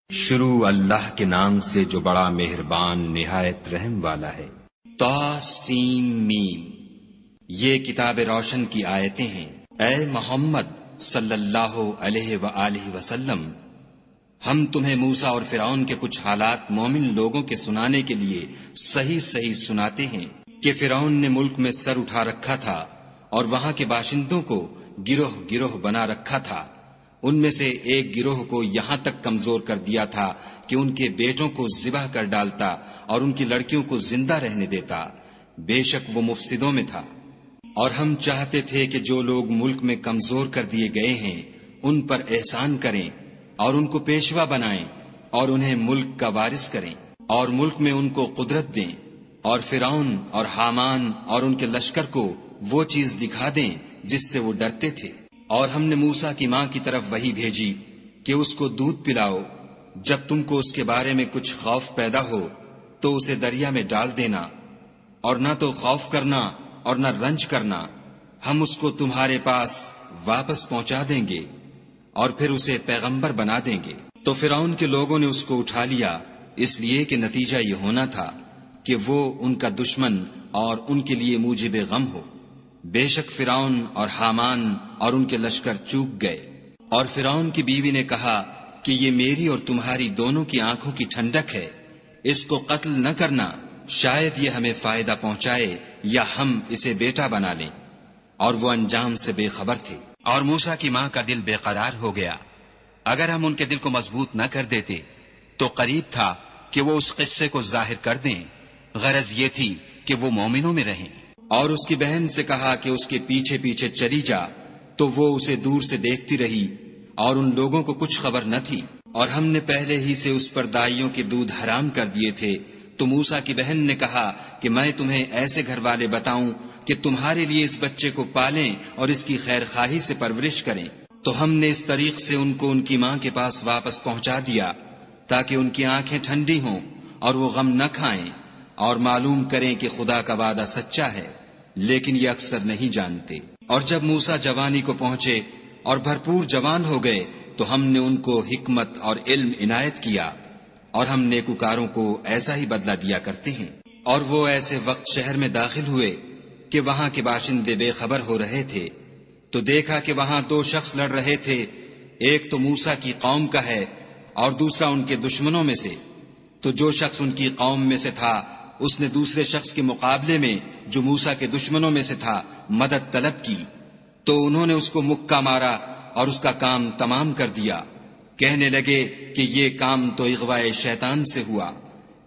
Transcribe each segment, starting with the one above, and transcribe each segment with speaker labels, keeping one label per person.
Speaker 1: شروع اللہ کے نام سے جو بڑا مہربان نہایت رحم والا ہے۔
Speaker 2: طاسیم یہ کتاب روشن کی آیتیں ہیں۔ اے محمد صلی اللہ علیہ وآلہ وسلم، ہم تمہیں موسیٰ اور فرعون کے کچھ حالات مومن لوگوں کے سنانے کے لیے صحیح صحیح سناتے ہیں کہ فرعون نے ملک میں سر اٹھا رکھا تھا اور وہاں کے باشندوں کو گروہ گروہ بنا رکھا تھا۔ ان میں سے ایک گروہ کو یہاں تک کمزور کر دیا تھا کہ ان کے بیٹوں کو ذبح کر ڈالتا اور ان کی لڑکیوں کو زندہ رہنے دیتا۔ بے شک وہ مفسدوں میں تھا۔ اور ہم چاہتے تھے کہ جو لوگ ملک میں کمزور کر دیے گئے ہیں ان پر احسان کریں اور ان کو پیشوا بنائیں اور انہیں ملک کا وارث کریں اور ملک میں ان کو قدرت دیں، اور فرعون اور حامان اور ان کے لشکر کو وہ چیز دکھا دیں جس سے وہ ڈرتے تھے۔ اور ہم نے موسیٰ کی ماں کی طرف وحی بھیجی کہ اس کو دودھ پلاؤ، جب تم کو اس کے بارے میں کچھ خوف پیدا ہو تو اسے دریا میں ڈال دینا، اور نہ تو خوف کرنا اور نہ رنج کرنا، ہم اس کو تمہارے پاس واپس پہنچا دیں گے اور پھر اسے پیغمبر بنا دیں گے۔ تو فرعون کے لوگوں نے اس کو اٹھا لیا، اس لیے کہ نتیجہ یہ ہونا تھا کہ وہ ان کا دشمن اور ان کے لیے موجب غم ہو۔ بے شک فرعون اور حامان اور ان کے لشکر چوک گئے۔ اور فرعون کی بیوی نے کہا کہ یہ میری اور تمہاری دونوں کی آنکھوں کی ٹھنڈک ہے، اس کو قتل نہ کرنا، شاید یہ ہمیں فائدہ پہنچائے یا ہم اسے بیٹا بنا لیں۔ اور وہ انجام سے بے خبر تھے۔
Speaker 3: اور موسیٰ کی ماں کا دل بے قرار ہو گیا۔ اگر ہم ان کے دل کو مضبوط نہ کر دیتے تو قریب تھا کہ وہ اس قصے کو ظاہر کر دیں، غرض یہ تھی کہ وہ مومنوں میں رہیں۔
Speaker 2: اور اس کی بہن سے کہا کہ اس کے پیچھے پیچھے چلی جا، تو وہ اسے دور سے دیکھتی رہی اور ان لوگوں کو کچھ خبر نہ تھی۔ اور ہم نے پہلے ہی سے اس پر دائیوں کے دودھ حرام کر دیے تھے۔ تو موسیٰ کی بہن نے کہا کہ میں تمہیں ایسے گھر والے بتاؤں کہ تمہارے لیے اس بچے کو پالیں اور اس کی خیر خواہی سے پرورش کریں۔ تو ہم نے اس طریق سے ان کو ان کی ماں کے پاس واپس پہنچا دیا تاکہ ان کی آنکھیں ٹھنڈی ہوں اور وہ غم نہ کھائیں اور معلوم کریں کہ خدا کا وعدہ سچا ہے، لیکن یہ اکثر نہیں جانتے۔ اور جب موسیٰ جوانی کو پہنچے اور بھرپور جوان ہو گئے تو ہم نے ان کو حکمت اور علم عنایت کیا، اور ہم نیکوکاروں کو ایسا ہی بدلہ دیا کرتے ہیں۔ اور وہ ایسے وقت شہر میں داخل ہوئے کہ وہاں کے باشندے بے خبر ہو رہے تھے، تو دیکھا کہ وہاں دو شخص لڑ رہے تھے، ایک تو موسیٰ کی قوم کا ہے اور دوسرا ان کے دشمنوں میں سے۔ تو جو شخص ان کی قوم میں سے تھا اس نے دوسرے شخص کے مقابلے میں جو موسیٰ کے دشمنوں میں سے تھا مدد طلب کی، تو انہوں نے اس کو مکہ مارا اور اس کا کام تمام کر دیا۔ کہنے لگے کہ یہ کام تو اغوائے شیطان سے ہوا،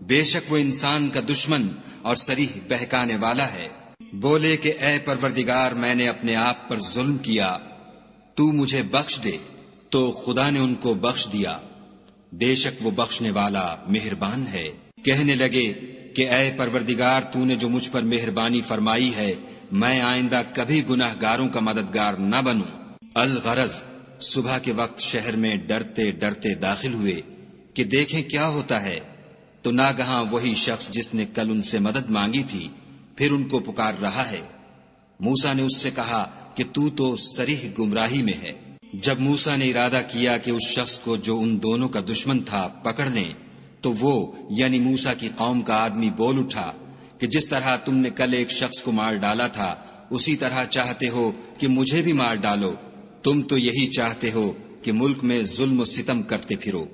Speaker 2: بے شک وہ انسان کا دشمن اور صریح بہکانے والا ہے۔ بولے کہ اے پروردگار، میں نے اپنے آپ پر ظلم کیا، تو مجھے بخش دے۔ تو خدا نے ان کو بخش دیا، بے شک وہ بخشنے والا مہربان ہے۔ کہنے لگے کہ اے پروردگار، تو نے جو مجھ پر مہربانی فرمائی ہے، میں آئندہ کبھی گناہ گاروں کا مددگار نہ بنوں۔ الغرض صبح کے وقت شہر میں ڈرتے ڈرتے داخل ہوئے کہ دیکھیں کیا ہوتا ہے، تو ناگہاں وہی شخص جس نے کل ان سے مدد مانگی تھی پھر ان کو پکار رہا ہے۔ موسیٰ نے اس سے کہا کہ تو صریح گمراہی میں ہے۔ جب موسیٰ نے ارادہ کیا کہ اس شخص کو جو ان دونوں کا دشمن تھا پکڑ لیں، تو وہ یعنی موسیٰ کی قوم کا آدمی بول اٹھا کہ جس طرح تم نے کل ایک شخص کو مار ڈالا تھا اسی طرح چاہتے ہو کہ مجھے بھی مار ڈالو۔ تم تو یہی چاہتے ہو کہ ملک میں ظلم و ستم کرتے پھرو،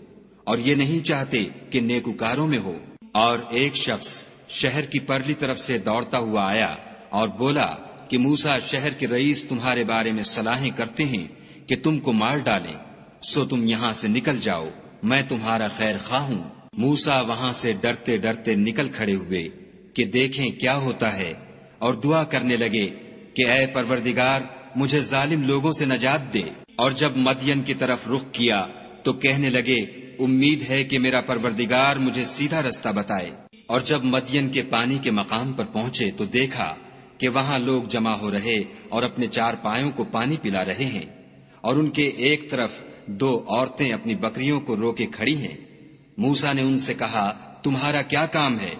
Speaker 2: اور یہ نہیں چاہتے کہ نیکوکاروں میں ہو۔ اور ایک شخص شہر کی پرلی طرف سے دوڑتا ہوا آیا اور بولا کہ موسیٰ شہر کے رئیس تمہارے بارے میں صلاحیں کرتے ہیں کہ تم کو مار ڈالیں، سو تم یہاں سے نکل جاؤ، میں تمہارا خیر خواہ ہوں۔ موسیٰ وہاں سے ڈرتے ڈرتے نکل کھڑے ہوئے کہ دیکھیں کیا ہوتا ہے، اور دعا کرنے لگے کہ اے پروردگار، مجھے ظالم لوگوں سے نجات دے۔ اور جب مدین کی طرف رخ کیا تو کہنے لگے امید ہے کہ میرا پروردگار مجھے سیدھا رستہ بتائے۔ اور جب مدین کے پانی کے مقام پر پہنچے تو دیکھا کہ وہاں لوگ جمع ہو رہے اور اپنے چار پایوں کو پانی پلا رہے ہیں، اور ان کے ایک طرف دو عورتیں اپنی بکریوں کو روکے کھڑی ہیں۔ موسیٰ نے ان سے کہا تمہارا کیا کام ہے؟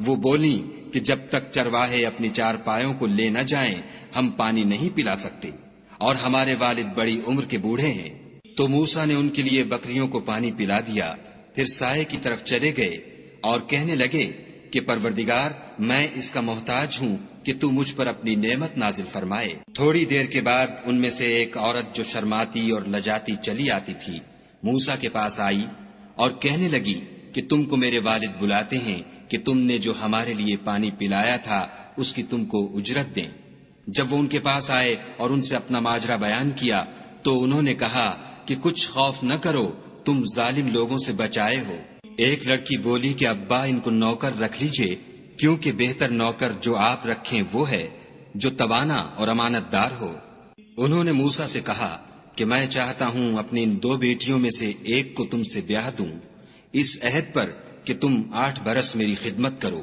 Speaker 2: وہ بولیں کہ جب تک چرواہے اپنی چار پایوں کو لے نہ جائیں ہم پانی نہیں پلا سکتے، اور ہمارے والد بڑی عمر کے بوڑھے ہیں۔ تو موسیٰ نے ان کے لیے بکریوں کو پانی پلا دیا، پھر سائے کی طرف چلے گئے اور کہنے لگے کہ پروردگار، میں اس کا محتاج ہوں کہ تو مجھ پر اپنی نعمت نازل فرمائے۔ تھوڑی دیر کے بعد ان میں سے ایک عورت جو شرماتی اور لجاتی چلی آتی تھی موسیٰ کے پاس آئی اور کہنے لگی کہ تم کو میرے والد بلاتے ہیں کہ تم نے جو ہمارے لیے پانی پلایا تھا اس کی تم کو اجرت دیں۔ جب وہ ان کے پاس آئے اور ان سے اپنا ماجرا بیان کیا تو انہوں نے کہا کہ کچھ خوف نہ کرو، تم ظالم لوگوں سے بچائے ہو۔ ایک لڑکی بولی کہ ابا، ان کو نوکر رکھ لیجئے، کیونکہ بہتر نوکر جو آپ رکھیں وہ ہے جو توانا اور امانت دار ہو۔ انہوں نے موسیٰ سے کہا کہ میں چاہتا ہوں اپنی ان 2 بیٹیوں میں سے ایک کو تم سے بیاہ دوں، اس عہد پر کہ تم 8 برس میری خدمت کرو،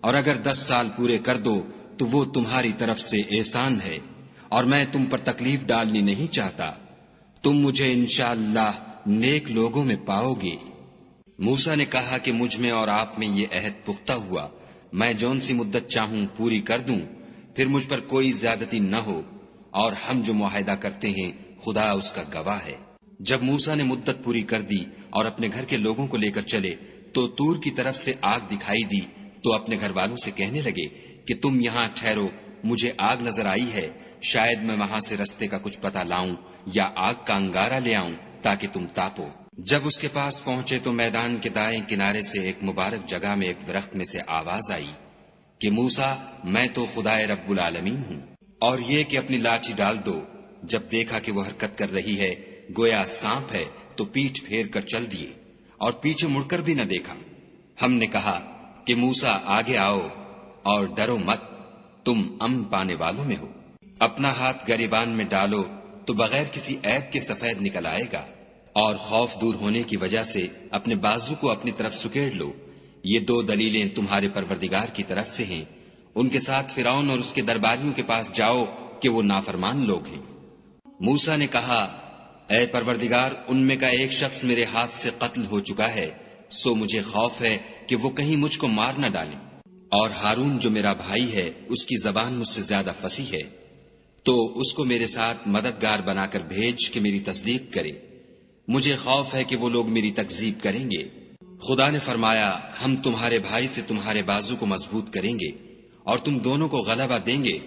Speaker 2: اور اگر 10 سال پورے کر دو تو وہ تمہاری طرف سے احسان ہے، اور میں تم پر تکلیف ڈالنی نہیں چاہتا، تم مجھے انشاءاللہ نیک لوگوں میں پاؤ گے۔ موسیٰ نے کہا کہ مجھ میں اور آپ میں یہ عہد پختہ ہوا، میں جون سی مدت چاہوں پوری کر دوں، پھر مجھ پر کوئی زیادتی نہ ہو، اور ہم جو معاہدہ کرتے ہیں خدا اس کا گواہ ہے۔ جب موسیٰ نے مدت پوری کر دی اور اپنے گھر کے لوگوں کو لے کر چلے تو طور کی طرف سے آگ دکھائی دی، تو اپنے گھر والوں سے کہنے لگے کہ تم یہاں ٹھہرو، مجھے آگ نظر آئی ہے، شاید میں وہاں سے رستے کا کچھ پتہ لاؤں یا آگ کا انگارہ لے آؤں تاکہ تم تاپو۔ جب اس کے پاس پہنچے تو میدان کے دائیں کنارے سے ایک مبارک جگہ میں ایک درخت میں سے آواز آئی کہ موسیٰ، میں تو خدائے رب العالمین ہوں، اور یہ کہ اپنی لاٹھی ڈال دو۔ جب دیکھا کہ وہ حرکت کر رہی ہے گویا سانپ ہے تو پیٹھ پھیر کر چل دیے اور پیچھے مڑ کر بھی نہ دیکھا۔ ہم نے کہا کہ موسیٰ آگے آؤ اور ڈرو مت، تم امن پانے والوں میں ہو۔ اپنا ہاتھ گریبان میں ڈالو تو بغیر کسی عیب کے سفید نکل آئے گا، اور خوف دور ہونے کی وجہ سے اپنے بازو کو اپنی طرف سکیڑ لو۔ یہ 2 دلیلیں تمہارے پروردگار کی طرف سے ہیں۔ ان کے ساتھ فرعون اور اس کے درباریوں کے پاس جاؤ کہ وہ نافرمان لوگ ہیں۔ موسیٰ نے کہا، اے پروردگار، ان میں کا ایک شخص میرے ہاتھ سے قتل ہو چکا ہے، سو مجھے خوف ہے کہ وہ کہیں مجھ کو مار نہ ڈالیں، اور ہارون جو میرا بھائی ہے اس کی زبان مجھ سے زیادہ فصیح ہے، تو اس کو میرے ساتھ مددگار بنا کر بھیج کہ میری تصدیق کرے۔ مجھے خوف ہے کہ وہ لوگ میری تکذیب کریں گے۔ خدا نے فرمایا، ہم تمہارے بھائی سے تمہارے بازو کو مضبوط کریں گے اور تم دونوں کو غلبہ دیں گے،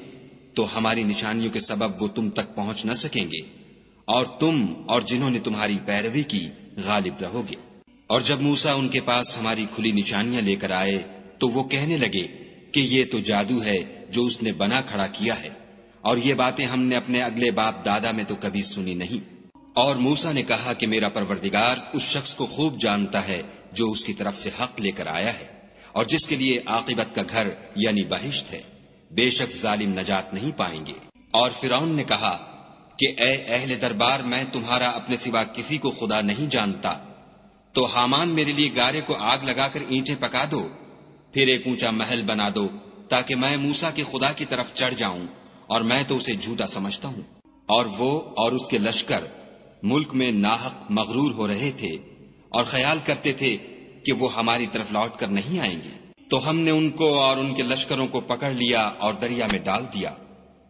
Speaker 2: تو ہماری نشانیوں کے سبب وہ تم تک پہنچ نہ سکیں گے، اور تم اور جنہوں نے تمہاری پیروی کی غالب رہو گے۔ اور جب موسیٰ ان کے پاس ہماری کھلی نشانیاں لے کر آئے تو وہ کہنے لگے کہ یہ تو جادو ہے جو اس نے بنا کھڑا کیا ہے، اور یہ باتیں ہم نے اپنے اگلے باپ دادا میں تو کبھی سنی نہیں۔ اور موسیٰ نے کہا کہ میرا پروردگار اس شخص کو خوب جانتا ہے جو اس کی طرف سے حق لے کر آیا ہے، اور جس کے لیے عاقبت کا گھر یعنی بہشت ہے، بے شک ظالم نجات نہیں پائیں گے۔ اور فرعون نے کہا کہ اے اہل دربار، میں تمہارا اپنے سوا کسی کو خدا نہیں جانتا، تو حامان میرے لیے گارے کو آگ لگا کر اینٹیں پکا دو، پھر ایک اونچا محل بنا دو تاکہ میں موسیٰ کے خدا کی طرف چڑھ جاؤں، اور میں تو اسے جھوٹا سمجھتا ہوں۔ اور وہ اور اس کے لشکر ملک میں ناحق مغرور ہو رہے تھے اور خیال کرتے تھے کہ وہ ہماری طرف لوٹ کر نہیں آئیں گے، تو ہم نے ان کو اور ان کے لشکروں کو پکڑ لیا اور دریا میں ڈال دیا۔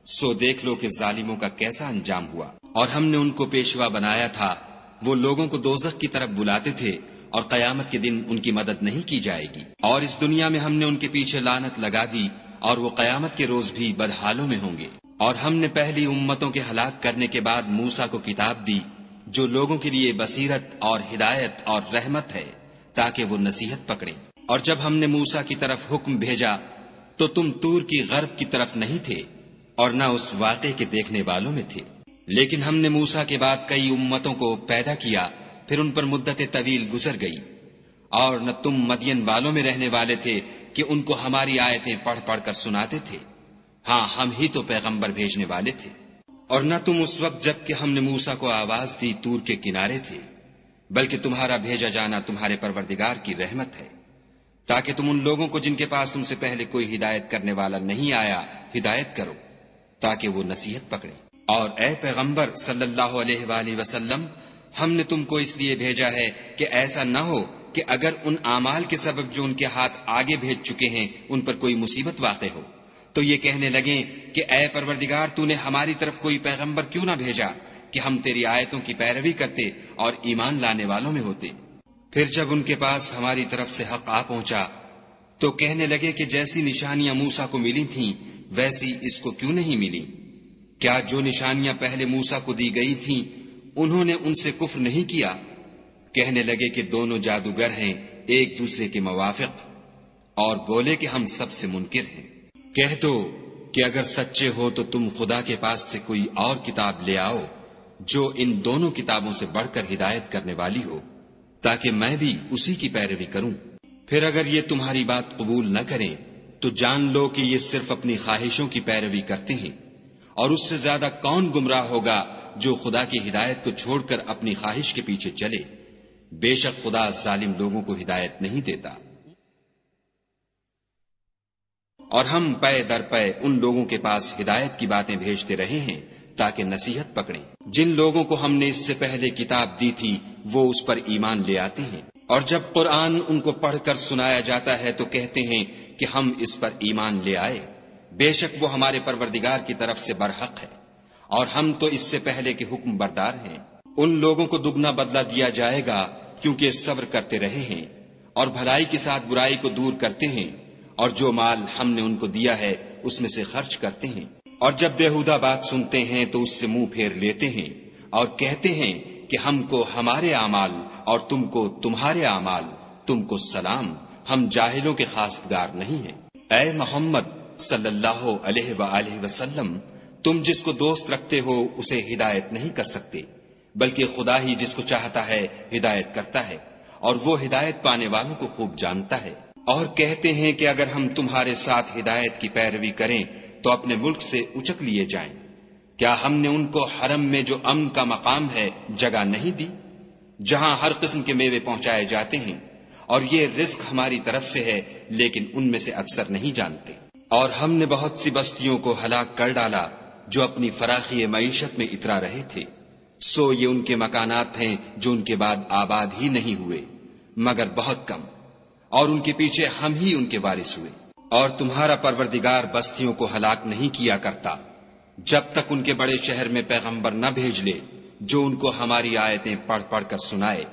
Speaker 2: سو دیکھ لو کہ ظالموں کا کیسا انجام ہوا۔ اور ہم نے ان کو پیشوا بنایا تھا، وہ لوگوں کو دوزخ کی طرف بلاتے تھے، اور قیامت کے دن ان کی مدد نہیں کی جائے گی۔ اور اس دنیا میں ہم نے ان کے پیچھے لعنت لگا دی، اور وہ قیامت کے روز بھی بدحالوں میں ہوں گے۔ اور ہم نے پہلی امتوں کے ہلاک کرنے کے بعد موسیٰ کو کتاب دی جو لوگوں کے لیے بصیرت اور ہدایت اور رحمت ہے تاکہ وہ نصیحت پکڑیں۔ اور جب ہم نے موسیٰ کی طرف حکم بھیجا تو تم طور کی غرب کی طرف نہیں تھے اور نہ اس واقعے کے دیکھنے والوں میں تھے، لیکن ہم نے موسیٰ کے بعد کئی امتوں کو پیدا کیا، پھر ان پر مدت طویل گزر گئی، اور نہ تم مدین والوں میں رہنے والے تھے کہ ان کو ہماری آیتیں پڑھ پڑھ کر سناتے تھے، ہاں ہم ہی تو پیغمبر بھیجنے والے تھے۔ اور نہ تم اس وقت جب کہ ہم نے موسیٰ کو آواز دی طور کے کنارے تھے، بلکہ تمہارا بھیجا جانا تمہارے پروردگار کی رحمت ہے، تاکہ تم ان لوگوں کو جن کے پاس تم سے پہلے کوئی ہدایت کرنے والا نہیں آیا ہدایت کرو تاکہ وہ نصیحت پکڑیں۔ اور اے پیغمبر صلی اللہ علیہ وآلہ وسلم، ہم نے تم کو اس لیے بھیجا ہے کہ ایسا نہ ہو کہ اگر ان اعمال کے سبب جو ان کے ہاتھ آگے بھیج چکے ہیں ان پر کوئی مصیبت واقع ہو تو یہ کہنے لگیں کہ اے پروردگار، تو نے ہماری طرف کوئی پیغمبر کیوں نہ بھیجا کہ ہم تیری آیتوں کی پیروی کرتے اور ایمان لانے والوں میں ہوتے۔ پھر جب ان کے پاس ہماری طرف سے حق آ پہنچا تو کہنے لگے کہ جیسی نشانیاں موسیٰ کو ملی تھیں ویسی اس کو کیوں نہیں ملی؟ کیا جو نشانیاں پہلے موسیٰ کو دی گئی تھیں انہوں نے ان سے کفر نہیں کیا؟ کہنے لگے کہ دونوں جادوگر ہیں ایک دوسرے کے موافق، اور بولے کہ ہم سب سے منکر ہیں۔ کہہ دو کہ اگر سچے ہو تو تم خدا کے پاس سے کوئی اور کتاب لے آؤ جو ان دونوں کتابوں سے بڑھ کر ہدایت کرنے والی ہو، تاکہ میں بھی اسی کی پیروی کروں۔ پھر اگر یہ تمہاری بات قبول نہ کریں تو جان لو کہ یہ صرف اپنی خواہشوں کی پیروی کرتے ہیں، اور اس سے زیادہ کون گمراہ ہوگا جو خدا کی ہدایت کو چھوڑ کر اپنی خواہش کے پیچھے چلے۔ بے شک خدا ظالم لوگوں کو ہدایت نہیں دیتا۔ اور ہم پے در پے ان لوگوں کے پاس ہدایت کی باتیں بھیجتے رہے ہیں تاکہ نصیحت پکڑیں۔ جن لوگوں کو ہم نے اس سے پہلے کتاب دی تھی وہ اس پر ایمان لے آتے ہیں، اور جب قرآن ان کو پڑھ کر سنایا جاتا ہے تو کہتے ہیں کہ ہم اس پر ایمان لے آئے۔ بے شک وہ ہمارے پروردگار کی طرف سے برحق ہے، اور ہم تو اس سے پہلے کے حکم بردار ہیں۔ ان لوگوں کو دگنا بدلہ دیا جائے گا کیونکہ صبر کرتے رہے ہیں اور بھلائی کے ساتھ برائی کو دور کرتے ہیں، اور جو مال ہم نے ان کو دیا ہے اس میں سے خرچ کرتے ہیں۔ اور جب بیہودہ بات سنتے ہیں تو اس سے منہ پھیر لیتے ہیں اور کہتے ہیں کہ ہم کو ہمارے اعمال اور تم کو تمہارے اعمال، تم کو سلام، ہم جاہلوں کے خواستگار نہیں ہیں۔ اے محمد صلی اللہ علیہ وآلہ وسلم، تم جس کو دوست رکھتے ہو اسے ہدایت نہیں کر سکتے، بلکہ خدا ہی جس کو چاہتا ہے ہدایت کرتا ہے، اور وہ ہدایت پانے والوں کو خوب جانتا ہے۔ اور کہتے ہیں کہ اگر ہم تمہارے ساتھ ہدایت کی پیروی کریں تو اپنے ملک سے اچک لیے جائیں۔ کیا ہم نے ان کو حرم میں جو امن کا مقام ہے جگہ نہیں دی، جہاں ہر قسم کے میوے پہنچائے جاتے ہیں، اور یہ رزق ہماری طرف سے ہے لیکن ان میں سے اکثر نہیں جانتے۔ اور ہم نے بہت سی بستیوں کو ہلاک کر ڈالا جو اپنی فراخی معیشت میں اترا رہے تھے، سو یہ ان کے مکانات ہیں جو ان کے بعد آباد ہی نہیں ہوئے مگر بہت کم، اور ان کے پیچھے ہم ہی ان کے وارث ہوئے۔ اور تمہارا پروردگار بستیوں کو ہلاک نہیں کیا کرتا جب تک ان کے بڑے شہر میں پیغمبر نہ بھیج لے جو ان کو ہماری آیتیں پڑھ پڑھ کر سنائے،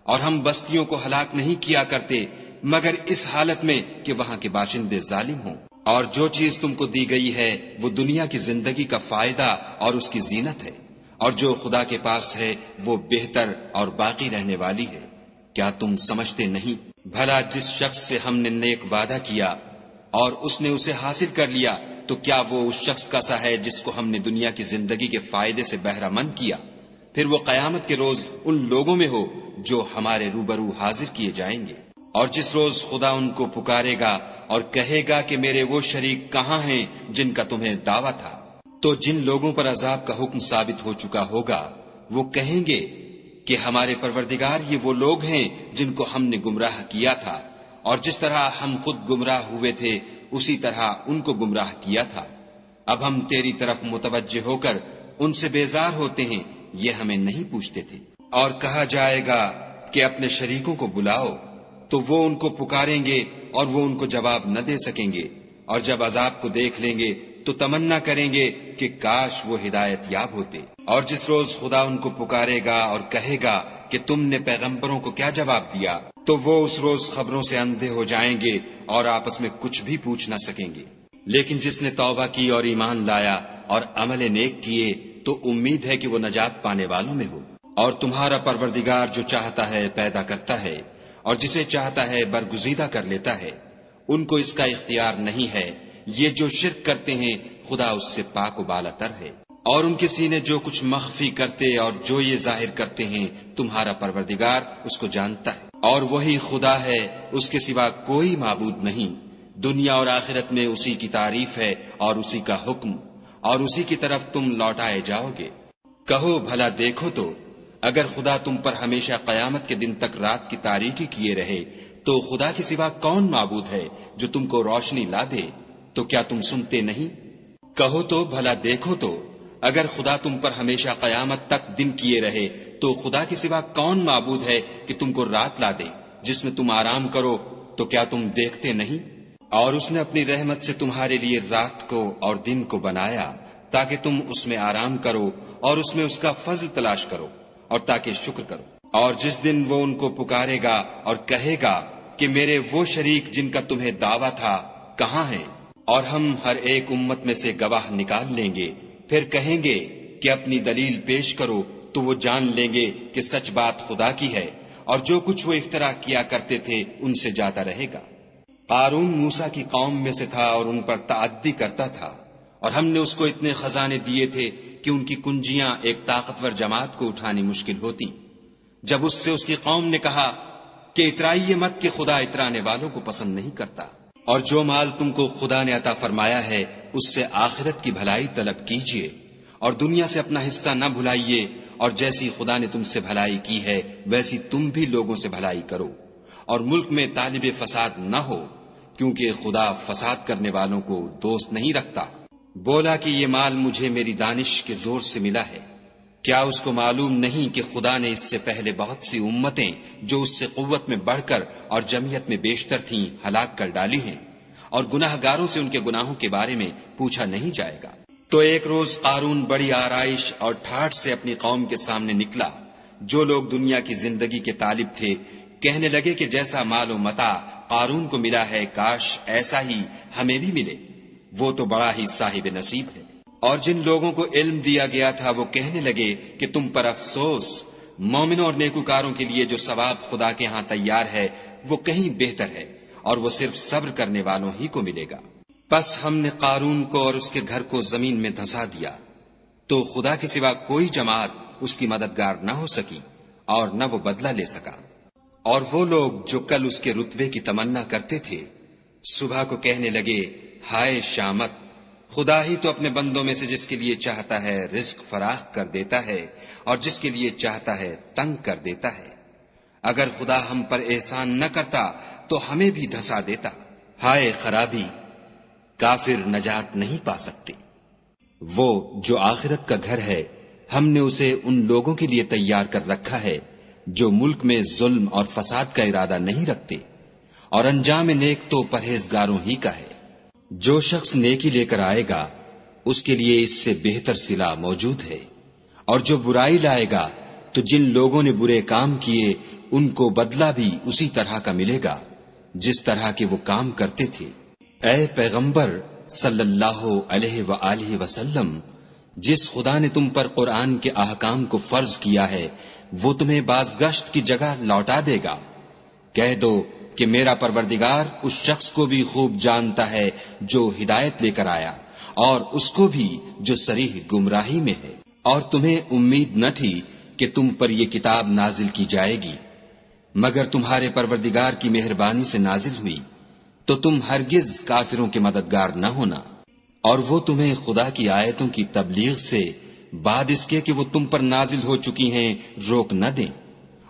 Speaker 2: اور ہم بستیوں کو ہلاک نہیں کیا کرتے مگر اس حالت میں کہ وہاں کے باشندے ظالم ہوں۔ اور جو چیز تم کو دی گئی ہے وہ دنیا کی زندگی کا فائدہ اور اس کی زینت ہے، اور جو خدا کے پاس ہے وہ بہتر اور باقی رہنے والی ہے۔ کیا تم سمجھتے نہیں؟ بھلا جس شخص سے ہم نے نیک وعدہ کیا اور اس نے اسے حاصل کر لیا تو کیا وہ اس شخص کا سا ہے جس کو ہم نے دنیا کی زندگی کے فائدے سے بہرہ مند کیا؟ پھر وہ قیامت کے روز ان لوگوں میں ہو جو ہمارے روبرو حاضر کیے جائیں گے۔ اور جس روز خدا ان کو پکارے گا اور کہے گا کہ میرے وہ شریک کہاں ہیں جن کا تمہیں دعویٰ تھا، تو جن لوگوں پر عذاب کا حکم ثابت ہو چکا ہوگا وہ کہیں گے کہ ہمارے پروردگار یہ وہ لوگ ہیں جن کو ہم نے گمراہ کیا تھا، اور جس طرح ہم خود گمراہ ہوئے تھے اسی طرح ان کو گمراہ کیا تھا۔ اب ہم تیری طرف متوجہ ہو کر ان سے بیزار ہوتے ہیں، یہ ہمیں نہیں پوچھتے تھے۔ اور کہا جائے گا کہ اپنے شریکوں کو بلاؤ، تو وہ ان کو پکاریں گے اور وہ ان کو جواب نہ دے سکیں گے، اور جب عذاب کو دیکھ لیں گے تو تمنا کریں گے کہ کاش وہ ہدایت یاب ہوتے۔ اور جس روز خدا ان کو پکارے گا اور کہے گا کہ تم نے پیغمبروں کو کیا جواب دیا، تو وہ اس روز خبروں سے اندھے ہو جائیں گے اور آپس میں کچھ بھی پوچھ نہ سکیں گے۔ لیکن جس نے توبہ کی اور ایمان لایا اور عمل نیک کیے تو امید ہے کہ وہ نجات پانے والوں میں ہو۔ اور تمہارا پروردگار جو چاہتا ہے پیدا کرتا ہے اور جسے چاہتا ہے برگزیدہ کر لیتا ہے، ان کو اس کا اختیار نہیں ہے۔ یہ جو شرک کرتے ہیں خدا اس سے پاک و بالا تر ہے۔ اور ان کے سینے جو کچھ مخفی کرتے اور جو یہ ظاہر کرتے ہیں تمہارا پروردگار اس کو جانتا ہے۔ اور وہی خدا ہے، اس کے سوا کوئی معبود نہیں۔ دنیا اور آخرت میں اسی کی تعریف ہے اور اسی کا حکم، اور اسی کی طرف تم لوٹائے جاؤ گے۔ کہو بھلا دیکھو تو اگر خدا تم پر ہمیشہ قیامت کے دن تک رات کی تاریکی کیے رہے تو خدا کے سوا کون معبود ہے جو تم کو روشنی لا دے؟ تو کیا تم سنتے نہیں؟ کہو تو بھلا دیکھو تو اگر خدا تم پر ہمیشہ قیامت تک دن کیے رہے تو خدا کے سوا کون معبود ہے کہ تم کو رات لا دے جس میں تم آرام کرو؟ تو کیا تم دیکھتے نہیں؟ اور اس نے اپنی رحمت سے تمہارے لیے رات کو اور دن کو بنایا تاکہ تم اس میں آرام کرو اور اس میں اس کا فضل تلاش کرو اور تاکہ شکر کرو۔ اور جس دن وہ ان کو پکارے گا اور کہے گا کہ میرے وہ شریک جن کا تمہیں دعویٰ تھا کہاں ہیں، اور ہم ہر ایک امت میں سے گواہ نکال لیں گے، پھر کہیں گے کہ اپنی دلیل پیش کرو، تو وہ جان لیں گے کہ سچ بات خدا کی ہے، اور جو کچھ وہ افترا کیا کرتے تھے ان سے جاتا رہے گا۔ قارون موسیٰ کی قوم میں سے تھا اور ان پر تعدی کرتا تھا، اور ہم نے اس کو اتنے خزانے دیے تھے کہ ان کی کنجیاں ایک طاقتور جماعت کو اٹھانی مشکل ہوتی۔ جب اس سے اس کی قوم نے کہا کہ اترائیے مت کہ خدا اترانے والوں کو پسند نہیں کرتا، اور جو مال تم کو خدا نے عطا فرمایا ہے اس سے آخرت کی بھلائی طلب کیجیے، اور دنیا سے اپنا حصہ نہ بھلائیے، اور جیسی خدا نے تم سے بھلائی کی ہے ویسی تم بھی لوگوں سے بھلائی کرو، اور ملک میں طالب فساد نہ ہو، کیونکہ خدا فساد کرنے والوں کو دوست نہیں رکھتا۔ بولا کہ یہ مال مجھے میری دانش کے زور سے ملا ہے، کیا اس کو معلوم نہیں کہ خدا نے اس سے پہلے بہت سی امتیں جو اس سے قوت میں بڑھ کر اور جمعیت میں بیشتر تھیں ہلاک کر ڈالی ہیں، اور گناہ گاروں سے ان کے گناہوں کے بارے میں پوچھا نہیں جائے گا۔ تو ایک روز قارون بڑی آرائش اور ٹھاٹھ سے اپنی قوم کے سامنے نکلا۔ جو لوگ دنیا کی زندگی کے طالب تھے کہنے لگے کہ جیسا مال و متاع قارون کو ملا ہے کاش ایسا ہی ہمیں بھی ملے، وہ تو بڑا ہی صاحب نصیب ہے۔ اور جن لوگوں کو علم دیا گیا تھا وہ کہنے لگے کہ تم پر افسوس، مومنوں اور نیکوکاروں کے لیے جو ثواب خدا کے ہاں تیار ہے وہ کہیں بہتر ہے، اور وہ صرف صبر کرنے والوں ہی کو ملے گا۔ پس ہم نے قارون کو اور اس کے گھر کو زمین میں دھنسا دیا، تو خدا کے سوا کوئی جماعت اس کی مددگار نہ ہو سکی اور نہ وہ بدلہ لے سکا۔ اور وہ لوگ جو کل اس کے رتبے کی تمنا کرتے تھے صبح کو کہنے لگے ہائے شامت، خدا ہی تو اپنے بندوں میں سے جس کے لیے چاہتا ہے رزق فراخ کر دیتا ہے اور جس کے لیے چاہتا ہے تنگ کر دیتا ہے۔ اگر خدا ہم پر احسان نہ کرتا تو ہمیں بھی دھسا دیتا۔ ہائے خرابی، کافر نجات نہیں پا سکتے۔ وہ جو آخرت کا گھر ہے ہم نے اسے ان لوگوں کے لیے تیار کر رکھا ہے جو ملک میں ظلم اور فساد کا ارادہ نہیں رکھتے، اور انجام نیک تو پرہیزگاروں ہی کا ہے۔ جو شخص نیکی لے کر آئے گا اس کے لیے اس سے بہتر صلہ موجود ہے، اور جو برائی لائے گا تو جن لوگوں نے برے کام کیے ان کو بدلہ بھی اسی طرح کا ملے گا جس طرح کے وہ کام کرتے تھے۔ اے پیغمبر صلی اللہ علیہ وآلہ وسلم، جس خدا نے تم پر قرآن کے احکام کو فرض کیا ہے وہ تمہیں بازگشت کی جگہ لوٹا دے گا۔ کہہ دو کہ میرا پروردگار اس شخص کو بھی خوب جانتا ہے جو ہدایت لے کر آیا، اور اس کو بھی جو صریح گمراہی میں ہے۔ اور تمہیں امید نہ تھی کہ تم پر یہ کتاب نازل کی جائے گی مگر تمہارے پروردگار کی مہربانی سے نازل ہوئی، تو تم ہرگز کافروں کے مددگار نہ ہونا، اور وہ تمہیں خدا کی آیتوں کی تبلیغ سے بعد اس کے کہ وہ تم پر نازل ہو چکی ہیں روک نہ دیں،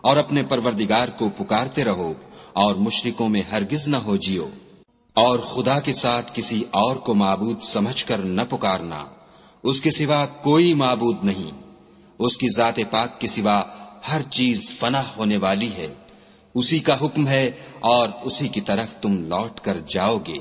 Speaker 2: اور اپنے پروردگار کو پکارتے رہو اور مشرکوں میں ہرگز نہ ہو جیو، اور خدا کے ساتھ کسی اور کو معبود سمجھ کر نہ پکارنا، اس کے سوا کوئی معبود نہیں، اس کی ذات پاک کے سوا ہر چیز فنا ہونے والی ہے، اسی کا حکم ہے اور اسی کی طرف تم لوٹ کر جاؤ گے۔